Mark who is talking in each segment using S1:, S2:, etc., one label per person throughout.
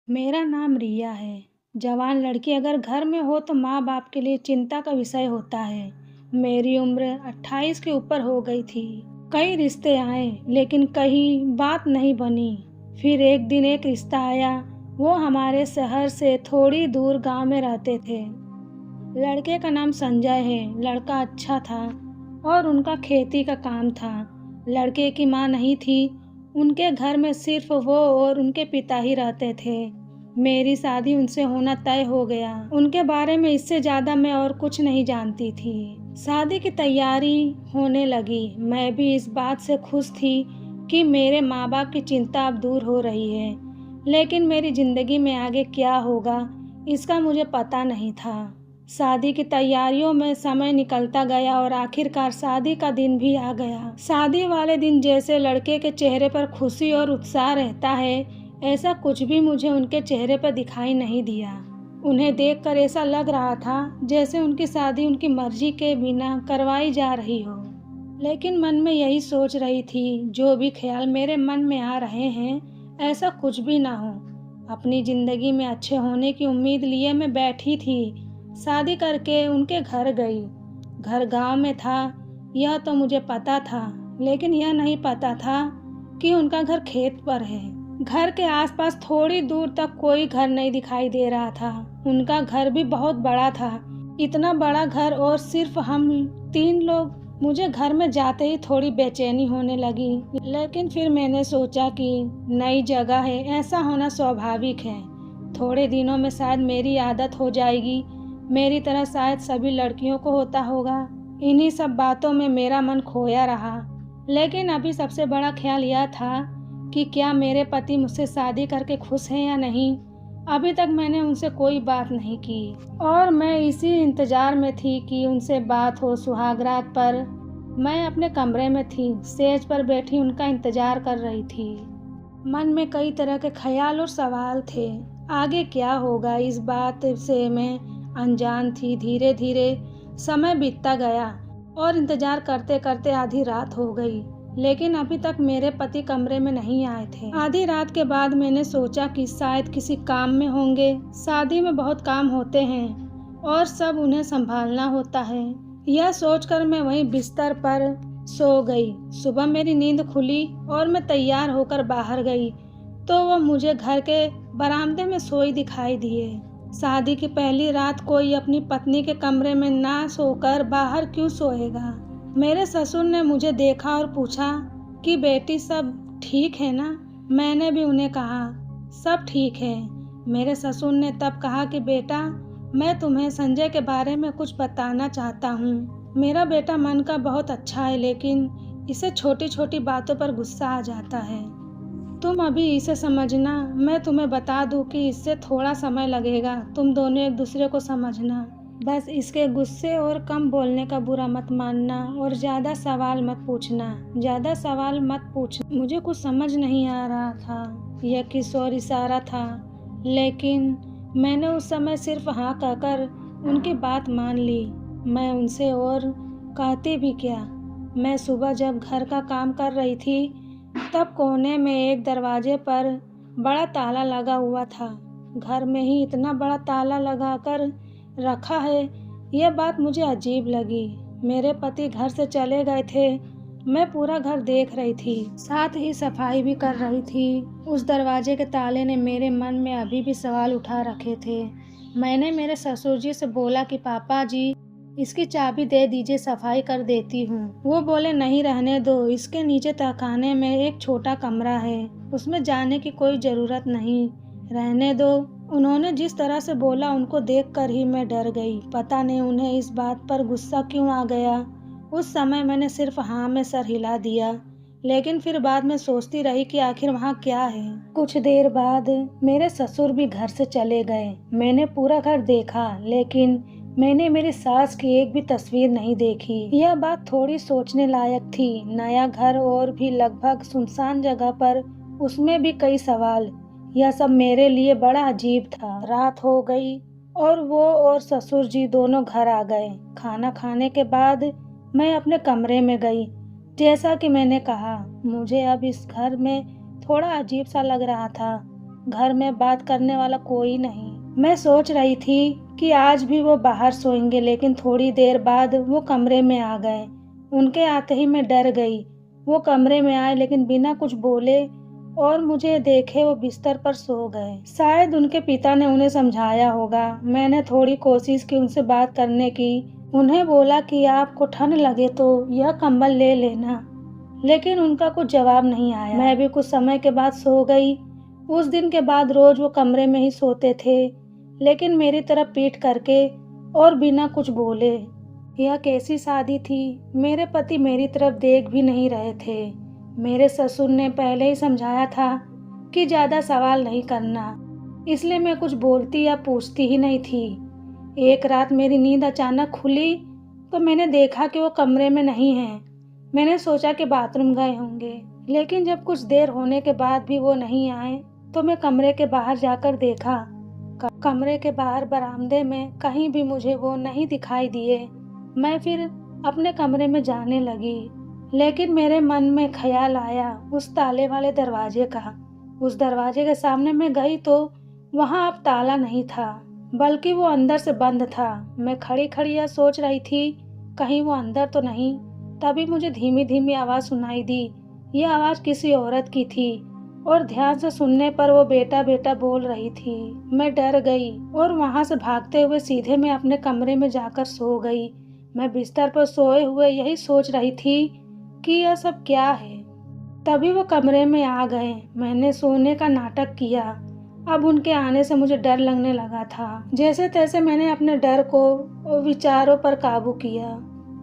S1: मेरा नाम रिया है। जवान लड़की अगर घर में हो तो माँ बाप के लिए चिंता का विषय होता है। मेरी उम्र 28 के ऊपर हो गई थी। कई रिश्ते आए लेकिन कहीं बात नहीं बनी। फिर एक दिन एक रिश्ता आया। वो हमारे शहर से थोड़ी दूर गांव में रहते थे। लड़के का नाम संजय है। लड़का अच्छा था और उनका खेती का काम था। लड़के की माँ नहीं थी। उनके घर में सिर्फ वो और उनके पिता ही रहते थे। मेरी शादी उनसे होना तय हो गया। उनके बारे में इससे ज़्यादा मैं और कुछ नहीं जानती थी। शादी की तैयारी होने लगी। मैं भी इस बात से खुश थी कि मेरे माँ बाप की चिंता अब दूर हो रही है। लेकिन मेरी ज़िंदगी में आगे क्या होगा इसका मुझे पता नहीं था। शादी की तैयारियों में समय निकलता गया और आखिरकार शादी का दिन भी आ गया। शादी वाले दिन जैसे लड़के के चेहरे पर खुशी और उत्साह रहता है, ऐसा कुछ भी मुझे उनके चेहरे पर दिखाई नहीं दिया। उन्हें देखकर ऐसा लग रहा था जैसे उनकी शादी उनकी मर्जी के बिना करवाई जा रही हो। लेकिन मन में यही सोच रही थी, जो भी ख्याल मेरे मन में आ रहे हैं, ऐसा कुछ भी ना हो। अपनी ज़िंदगी में अच्छे होने की उम्मीद लिए मैं बैठी थी। शादी करके उनके घर गई। घर गांव में था, यह तो मुझे पता था, लेकिन यह नहीं पता था कि उनका घर खेत पर है। घर के आसपास थोड़ी दूर तक कोई घर नहीं दिखाई दे रहा था। उनका घर भी बहुत बड़ा था। इतना बड़ा घर और सिर्फ हम 3 लोग। मुझे घर में जाते ही थोड़ी बेचैनी होने लगी, लेकिन फिर मैंने सोचा कि नई जगह है, ऐसा होना स्वाभाविक है। थोड़े दिनों में शायद मेरी आदत हो जाएगी। मेरी तरह शायद सभी लड़कियों को होता होगा। इन्हीं सब बातों में मेरा मन खोया रहा। लेकिन अभी सबसे बड़ा ख्याल यह था कि क्या मेरे पति मुझसे शादी करके खुश हैं या नहीं। अभी तक मैंने उनसे कोई बात नहीं की और मैं इसी इंतज़ार में थी कि उनसे बात हो। सुहागरात पर मैं अपने कमरे में थी, सेज पर बैठी उनका इंतज़ार कर रही थी। मन में कई तरह के ख्याल और सवाल थे। आगे क्या होगा इस बात से मैं अनजान थी। धीरे धीरे समय बीतता गया और इंतज़ार करते करते आधी रात हो गई, लेकिन अभी तक मेरे पति कमरे में नहीं आए थे। आधी रात के बाद मैंने सोचा कि शायद किसी काम में होंगे। शादी में बहुत काम होते हैं और सब उन्हें संभालना होता है। यह सोचकर मैं वहीं बिस्तर पर सो गई। सुबह मेरी नींद खुली और मैं तैयार होकर बाहर गई तो वो मुझे घर के बरामदे में सोई दिखाई दिए। शादी की पहली रात कोई अपनी पत्नी के कमरे में ना सोकर बाहर क्यों सोएगा। मेरे ससुर ने मुझे देखा और पूछा कि बेटी सब ठीक है ना। मैंने भी उन्हें कहा सब ठीक है। मेरे ससुर ने तब कहा कि बेटा, मैं तुम्हें संजय के बारे में कुछ बताना चाहता हूँ। मेरा बेटा मन का बहुत अच्छा है, लेकिन इसे छोटी छोटी बातों पर गुस्सा आ जाता है। तुम अभी इसे समझना। मैं तुम्हें बता दूं कि इससे थोड़ा समय लगेगा। तुम दोनों एक दूसरे को समझना। बस इसके गुस्से और कम बोलने का बुरा मत मानना और ज़्यादा सवाल मत पूछना। ज़्यादा सवाल मत पूछना। मुझे कुछ समझ नहीं आ रहा था यह किस और इशारा था, लेकिन मैंने उस समय सिर्फ हाँ कहकर उनकी बात मान ली। मैं उनसे और कहती भी क्या। मैं सुबह जब घर का काम कर रही थी तब कोने में एक दरवाजे पर बड़ा ताला लगा हुआ था। घर में ही इतना बड़ा ताला लगाकर रखा है, यह बात मुझे अजीब लगी। मेरे पति घर से चले गए थे। मैं पूरा घर देख रही थी, साथ ही सफाई भी कर रही थी। उस दरवाजे के ताले ने मेरे मन में अभी भी सवाल उठा रखे थे। मैंने मेरे ससुर जी से बोला कि पापा जी, इसकी चाबी दे दीजिए, सफाई कर देती हूँ। वो बोले नहीं, रहने दो। इसके नीचे तहखाने में एक छोटा कमरा है, उसमें जाने की कोई ज़रूरत नहीं, रहने दो। उन्होंने जिस तरह से बोला उनको देखकर ही मैं डर गई। पता नहीं उन्हें इस बात पर गुस्सा क्यों आ गया। उस समय मैंने सिर्फ हाँ में सर हिला दिया, लेकिन फिर बाद में सोचती रही कि आखिर वहाँ क्या है। कुछ देर बाद मेरे ससुर भी घर से चले गए। मैंने पूरा घर देखा, लेकिन मैंने मेरी सास की एक भी तस्वीर नहीं देखी। यह बात थोड़ी सोचने लायक थी। नया घर और भी लगभग सुनसान जगह पर, उसमें भी कई सवाल। यह सब मेरे लिए बड़ा अजीब था। रात हो गई और वो और ससुर जी दोनों घर आ गए। खाना खाने के बाद मैं अपने कमरे में गई। जैसा कि मैंने कहा, मुझे अब इस घर में थोड़ा अजीब सा लग रहा था। घर में बात करने वाला कोई नहीं। मैं सोच रही थी कि आज भी वो बाहर सोएंगे, लेकिन थोड़ी देर बाद वो कमरे में आ गए। उनके आते ही मैं डर गई। वो कमरे में आए लेकिन बिना कुछ बोले और मुझे देखे वो बिस्तर पर सो गए। शायद उनके पिता ने उन्हें समझाया होगा। मैंने थोड़ी कोशिश की उनसे बात करने की। उन्हें बोला कि आपको ठंड लगे तो यह कंबल ले लेना, लेकिन उनका कुछ जवाब नहीं आया। मैं भी कुछ समय के बाद सो गई। उस दिन के बाद रोज वो कमरे में ही सोते थे, लेकिन मेरी तरफ पीठ करके और बिना कुछ बोले। यह कैसी शादी थी? मेरे पति मेरी तरफ देख भी नहीं रहे थे। मेरे ससुर ने पहले ही समझाया था कि ज्यादा सवाल नहीं करना, इसलिए मैं कुछ बोलती या पूछती ही नहीं थी। एक रात मेरी नींद अचानक खुली तो मैंने देखा कि वो कमरे में नहीं हैं। मैंने सोचा कि बाथरूम गए होंगे, लेकिन जब कुछ देर होने के बाद भी वो नहीं आए तो मैं कमरे के बाहर जाकर देखा। कमरे के बाहर बरामदे में कहीं भी मुझे वो नहीं दिखाई दिए। मैं फिर अपने कमरे में जाने लगी, लेकिन मेरे मन में ख्याल आया उस ताले वाले दरवाजे का। उस दरवाजे के सामने मैं गई तो वहाँ अब ताला नहीं था, बल्कि वो अंदर से बंद था। मैं खड़ी खड़ी यह सोच रही थी कहीं वो अंदर तो नहीं। तभी मुझे धीमी धीमी आवाज़ सुनाई दी। यह आवाज़ किसी औरत की थी और ध्यान से सुनने पर वो बेटा बेटा बोल रही थी। मैं डर गई और वहाँ से भागते हुए सीधे मैं अपने कमरे में जाकर सो गई। मैं बिस्तर पर सोए हुए यही सोच रही थी कि यह सब क्या है। तभी वो कमरे में आ गए। मैंने सोने का नाटक किया। अब उनके आने से मुझे डर लगने लगा था। जैसे तैसे मैंने अपने डर को और विचारों पर काबू किया।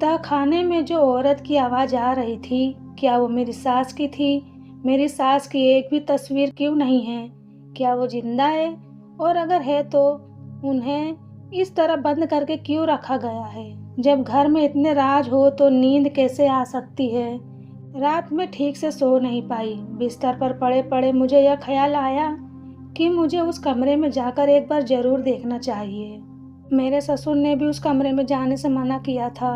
S1: तहखाने में जो औरत की आवाज़ आ रही थी, क्या वो मेरी सास की थी? मेरी सास की एक भी तस्वीर क्यों नहीं है? क्या वो जिंदा है? और अगर है तो उन्हें इस तरह बंद करके क्यों रखा गया है? जब घर में इतने राज हो तो नींद कैसे आ सकती है? रात में ठीक से सो नहीं पाई। बिस्तर पर पड़े पड़े मुझे यह ख्याल आया कि मुझे उस कमरे में जाकर एक बार जरूर देखना चाहिए। मेरे ससुर ने भी उस कमरे में जाने से मना किया था।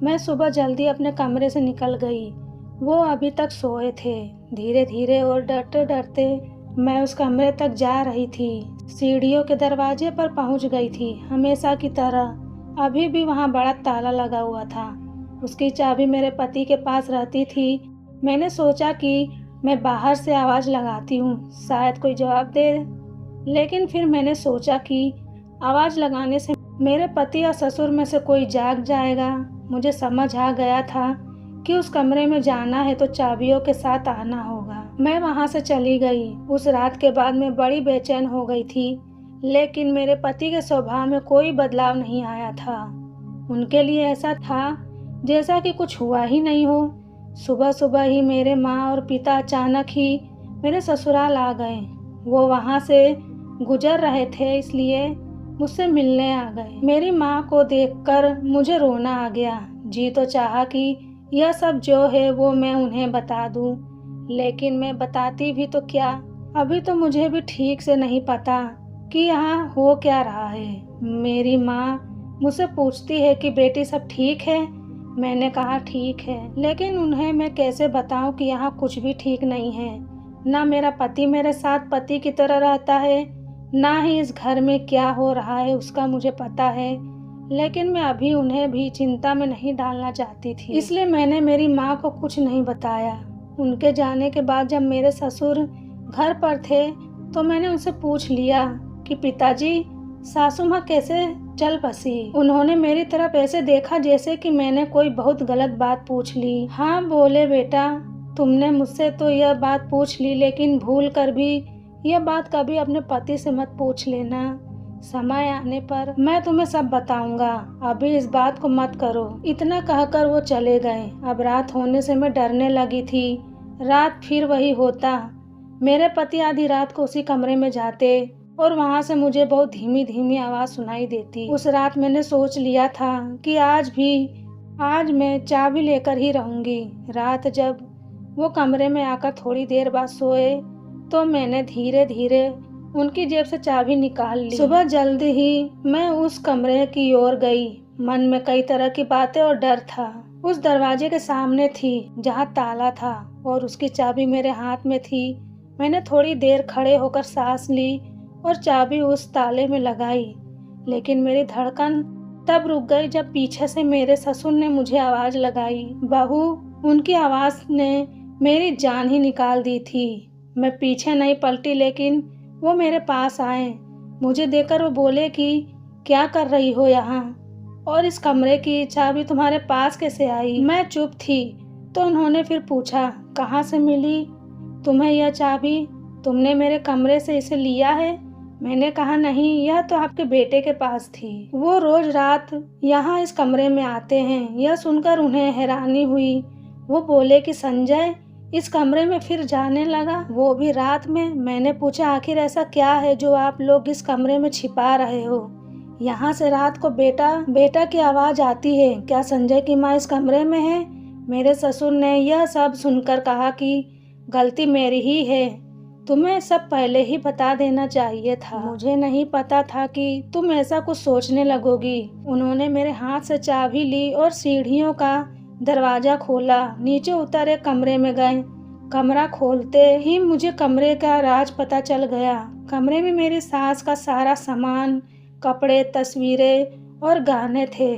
S1: मैं सुबह जल्दी अपने कमरे से निकल गई। वो अभी तक सोए थे। धीरे धीरे और डरते डरते मैं उस कमरे तक जा रही थी। सीढ़ियों के दरवाजे पर पहुंच गई थी। हमेशा की तरह अभी भी वहां बड़ा ताला लगा हुआ था। उसकी चाबी मेरे पति के पास रहती थी। मैंने सोचा कि मैं बाहर से आवाज़ लगाती हूँ, शायद कोई जवाब दे। लेकिन फिर मैंने सोचा कि आवाज़ लगाने से मेरे पति या ससुर में से कोई जाग जाएगा। मुझे समझ आ गया था कि उस कमरे में जाना है तो चाबियों के साथ आना होगा। मैं वहां से चली गई। उस रात के बाद मैं बड़ी बेचैन हो गई थी, लेकिन मेरे पति के स्वभाव में कोई बदलाव नहीं आया था। उनके लिए ऐसा था जैसा कि कुछ हुआ ही नहीं हो। सुबह सुबह ही मेरे माँ और पिता अचानक ही मेरे ससुराल आ गए। वो वहाँ से गुजर रहे थे, इसलिए मुझसे मिलने आ गए। मेरी माँ को देखकर मुझे रोना आ गया। जी तो चाहा कि यह सब जो है वो मैं उन्हें बता दूं, लेकिन मैं बताती भी तो क्या? अभी तो मुझे भी ठीक से नहीं पता कि यहाँ हो क्या रहा है। मेरी माँ मुझसे पूछती है कि बेटी सब ठीक है? मैंने कहा ठीक है, लेकिन उन्हें मैं कैसे बताऊं कि यहाँ कुछ भी ठीक नहीं है। ना मेरा पति मेरे साथ पति की तरह रहता है, ना ही इस घर में क्या हो रहा है उसका मुझे पता है। लेकिन मैं अभी उन्हें भी चिंता में नहीं डालना चाहती थी, इसलिए मैंने मेरी माँ को कुछ नहीं बताया। उनके जाने के बाद जब मेरे ससुर घर पर थे तो मैंने उनसे पूछ लिया कि पिताजी, सासू माँ कैसे चल बसी? उन्होंने मेरी तरफ ऐसे देखा जैसे कि मैंने कोई बहुत गलत बात पूछ ली। हाँ बोले, बेटा तुमने मुझसे तो यह बात पूछ ली, लेकिन भूल कर भी यह बात कभी अपने पति से मत पूछ लेना। समय आने पर मैं तुम्हें सब बताऊंगा, अभी इस बात को मत करो। इतना कहकर वो चले गए। अब रात होने से मैं डरने लगी थी। रात फिर वही होता। मेरे पति आधी रात को उसी कमरे में जाते और वहां से मुझे बहुत धीमी धीमी आवाज सुनाई देती। उस रात मैंने सोच लिया था कि आज मैं चाबी लेकर ही रहूंगी। रात जब वो कमरे में आकर थोड़ी देर बाद सोए तो मैंने धीरे धीरे उनकी जेब से चाबी निकाल ली। सुबह जल्दी ही मैं उस कमरे की ओर गई। मन में कई तरह की बातें और डर था। उस दरवाजे के सामने थी जहाँ ताला था और उसकी चाबी मेरे हाथ में थी। मैंने थोड़ी देर खड़े होकर सांस ली और चाबी उस ताले में लगाई, लेकिन मेरी धड़कन तब रुक गई जब पीछे से मेरे ससुर ने मुझे आवाज़ लगाई। बहू, उनकी आवाज़ ने मेरी जान ही निकाल दी थी। मैं पीछे नहीं पलटी, लेकिन वो मेरे पास आए। मुझे देखकर वो बोले कि क्या कर रही हो यहाँ, और इस कमरे की चाबी तुम्हारे पास कैसे आई? मैं चुप थी, तो उन्होंने फिर पूछा, कहाँ से मिली तुम्हें यह चाबी? तुमने मेरे कमरे से इसे लिया है? मैंने कहा, नहीं, यह तो आपके बेटे के पास थी। वो रोज रात यहाँ इस कमरे में आते हैं। यह सुनकर उन्हें हैरानी हुई। वो बोले कि संजय इस कमरे में फिर जाने लगा, वो भी रात में। मैंने पूछा, आखिर ऐसा क्या है जो आप लोग इस कमरे में छिपा रहे हो? यहाँ से रात को बेटा बेटा की आवाज़ आती है। क्या संजय की माँ इस कमरे में है? मेरे ससुर ने यह सब सुनकर कहा कि गलती मेरी ही है, तुम्हें सब पहले ही बता देना चाहिए था। मुझे नहीं पता था कि तुम ऐसा कुछ सोचने लगोगी। उन्होंने मेरे हाथ से चाबी ली और सीढ़ियों का दरवाज़ा खोला। नीचे उतरे, कमरे में गए। कमरा खोलते ही मुझे कमरे का राज पता चल गया। कमरे में मेरी सास का सारा सामान, कपड़े, तस्वीरें और गहने थे।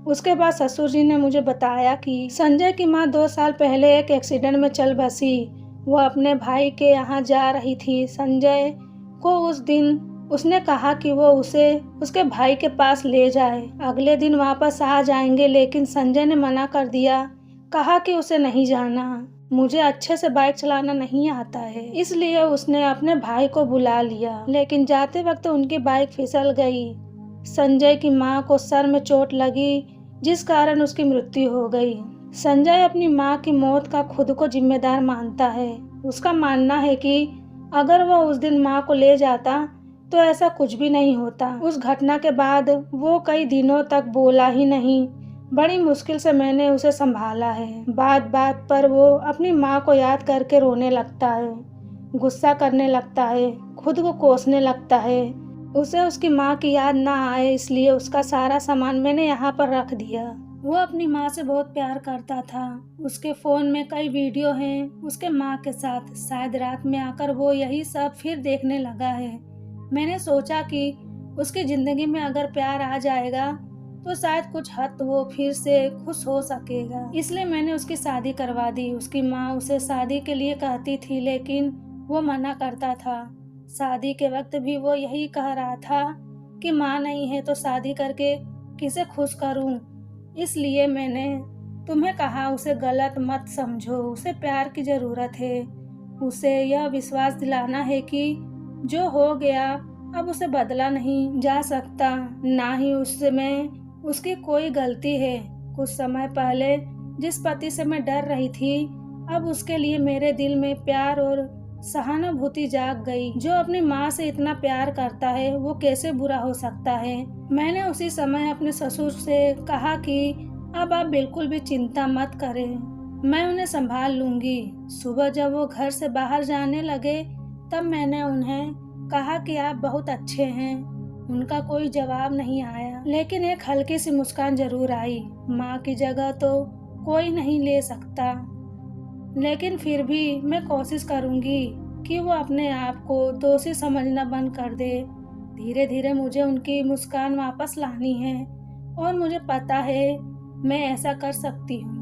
S1: उसके बाद ससुर जी ने मुझे बताया कि संजय की माँ 2 साल पहले एक एक्सीडेंट में चल बसी। वो अपने भाई के यहाँ जा रही थी। संजय को उस दिन उसने कहा कि वो उसे उसके भाई के पास ले जाए, अगले दिन वापस आ जाएंगे, लेकिन संजय ने मना कर दिया, कहा कि उसे नहीं जाना। मुझे अच्छे से बाइक चलाना नहीं आता है, इसलिए उसने अपने भाई को बुला लिया, लेकिन जाते वक्त उनकी बाइक फिसल गई। संजय की माँ को सर में चोट लगी, जिस कारण उसकी मृत्यु हो गई। संजय अपनी माँ की मौत का खुद को जिम्मेदार मानता है। उसका मानना है कि अगर वह उस दिन माँ को ले जाता तो ऐसा कुछ भी नहीं होता। उस घटना के बाद वो कई दिनों तक बोला ही नहीं। बड़ी मुश्किल से मैंने उसे संभाला है। बात बात पर वो अपनी माँ को याद करके रोने लगता है, गुस्सा करने लगता है, खुद को कोसने लगता है। उसे उसकी माँ की याद ना आए, इसलिए उसका सारा सामान मैंने यहाँ पर रख दिया। वो अपनी माँ से बहुत प्यार करता था। उसके फ़ोन में कई वीडियो हैं उसके माँ के साथ। शायद रात में आकर वो यही सब फिर देखने लगा है। मैंने सोचा कि उसकी ज़िंदगी में अगर प्यार आ जाएगा तो शायद कुछ हद वो फिर से खुश हो सकेगा, इसलिए मैंने उसकी शादी करवा दी। उसकी माँ उसे शादी के लिए कहती थी, लेकिन वो मना करता था। शादी के वक्त भी वो यही कह रहा था कि माँ नहीं है तो शादी करके किसे खुश करूं। इसलिए मैंने तुम्हें कहा, उसे गलत मत समझो, उसे प्यार की ज़रूरत है। उसे यह विश्वास दिलाना है कि जो हो गया अब उसे बदला नहीं जा सकता, ना ही उसमें उसकी कोई गलती है। कुछ समय पहले जिस पति से मैं डर रही थी, अब उसके लिए मेरे दिल में प्यार और सहानुभूति जाग गई। जो अपनी माँ से इतना प्यार करता है वो कैसे बुरा हो सकता है। मैंने उसी समय अपने ससुर से कहा कि अब आप बिल्कुल भी चिंता मत करें, मैं उन्हें संभाल लूंगी। सुबह जब वो घर से बाहर जाने लगे तब मैंने उन्हें कहा कि आप बहुत अच्छे हैं। उनका कोई जवाब नहीं आया, लेकिन एक हल्की सी मुस्कान जरूर आई। माँ की जगह तो कोई नहीं ले सकता, लेकिन फिर भी मैं कोशिश करूंगी कि वो अपने आप को दोषी समझना बंद कर दे। धीरे धीरे मुझे उनकी मुस्कान वापस लानी है और मुझे पता है मैं ऐसा कर सकती हूँ।